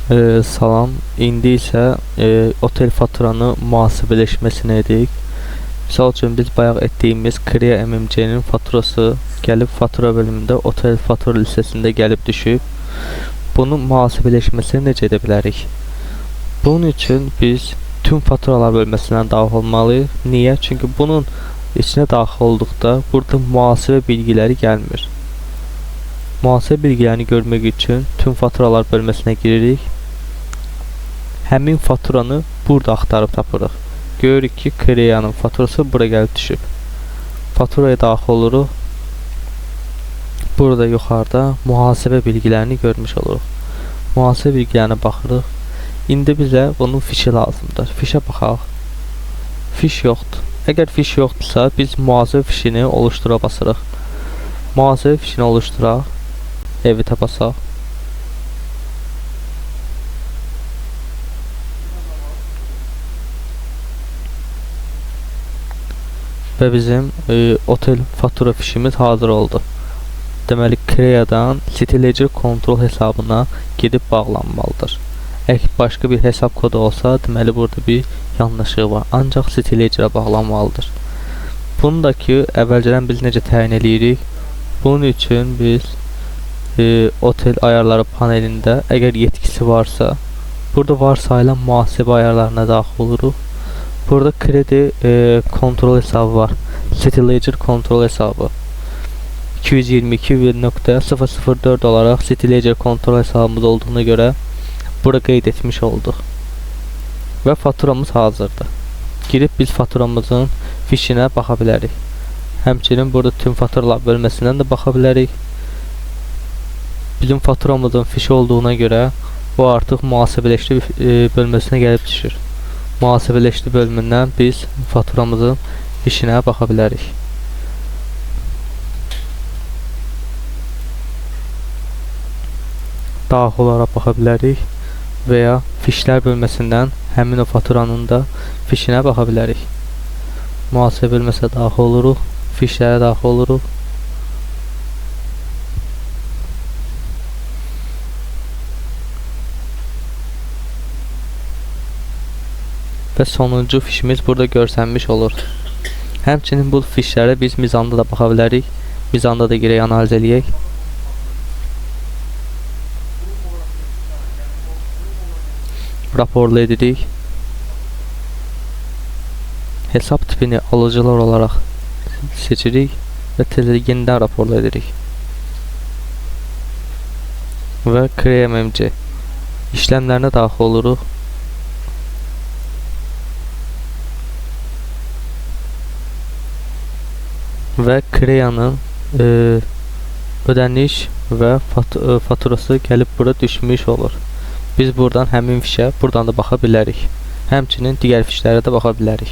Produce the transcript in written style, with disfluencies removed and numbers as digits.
Salam. İndi isə otel faturanı mühasibələşməsini edirik. Misal üçün biz bayaq etdiyimiz Kriya MMC-nin faturası gəlib fatura bölümündə otel fatura listəsində gəlib düşüb. Bunun mühasibələşməsini necə edə bilərik? Bunun üçün biz tüm faturalar bölməsindən daxil olmalıyıq. Niyə? Çünki bunun içinə daxil olduqda burada mühasibə bilgiləri gəlmir. Mühasibə bilgilərini görmək üçün tüm faturalar bölməsinə giririk. Həmin faturanı burada axtarıb tapırıq. Görürük ki, Kriyanın faturası bura gəlib düşüb. Faturaya daxil oluruq. Burada yuxarıda mühasibə bilgilərini görmüş oluruq. Mühasibə bilgilərinə baxırıq. İndi bizə bunun fişi lazımdır. Fişə baxaq. Fiş yoxdur. Əgər fiş yoxdursa, biz mühasibə fişini oluştura basırıq. Mühasibə fişini oluşturaq. Editə basaq. Və bizim otel fatura fişimiz hazır oldu. Deməli, Kriyadan City Ledger kontrol hesabına gedib bağlanmalıdır. Əgər başqa bir hesab kodu olsa, deməli burada bir yanlışlıq var. Ancaq City Ledger'a bağlanmalıdır. Bunu da ki, əvvəlcədən biz necə təyin edirik? Bunun üçün biz otel ayarları panelində əgər yetkisi varsa, burada varsayılan mühasibə ayarlarına daxil oluruq. Burada kredi kontrol hesabı var. City Ledger kontrol hesabı. 222.004 olaraq City Ledger kontrol hesabımız olduğuna görə burada qeyd etmiş olduq. Və faturamız hazırdır. Girib biz faturamızın fişinə baxa bilərik. Həmçinin burada tüm faturalar bölməsindən də baxa bilərik. Bizim faturamızın fişi olduğuna görə o artıq mühasibələşdi bölməsinə gəlib düşür. Mühasibələşdi bölümündən biz faturamızın fişinə baxa bilərik. Daxil olaraq baxa bilərik və ya fişlər bölməsindən həmin o faturanın da fişinə baxa bilərik. Mühasibə bölməsinə daxil oluruq, fişlərə daxil oluruq. Və sonuncu fişimiz burada görsənmiş olur. Həmçinin bu fişlərə biz mizanda da baxa bilərik. Mizanda da girək analiz eləyək. Raporla edirik. Hesab tipini alıcılar olaraq seçirik və yenidən raporla edirik. Və Kriya MMC işləmlərinə daxil oluruq. Və Kriyanın ödəniş və faturası gəlib bura düşmüş olur. Biz buradan həmin fişə buradan da baxa bilərik. Həmçinin digər fişlərə də baxa bilərik.